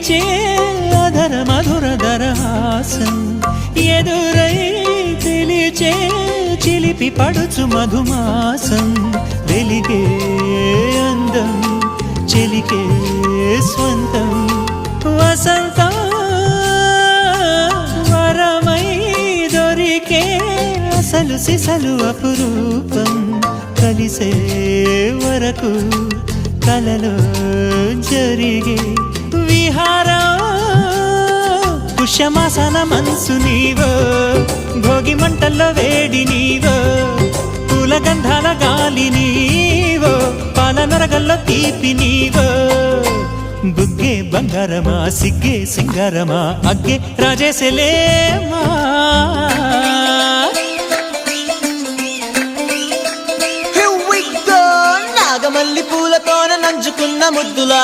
వీచే అధర మధుర దరహాసం ఎదురై పిలిచే చిలిపి పడుచు మధుమాసం వెలిగే అందం చెలికే స్వంతం వసంతం వరమై దొరికే అసలు సిసలు అపురూపం కలిసే వరకు కలలో జరిగే విహారం పుష్యమాసన మనసు నీవో భోగి మంటల్లో వేడి నీవో పూల గంధాల గాలి నీవో పాల నరగల్లో తీపి నీవో బుగ్గే బంగారమా సిగ్గే సింగారమా అగ్గే రాజేసలేమా నాగమల్లి పూలతోన నంచుకున్న ముద్దులా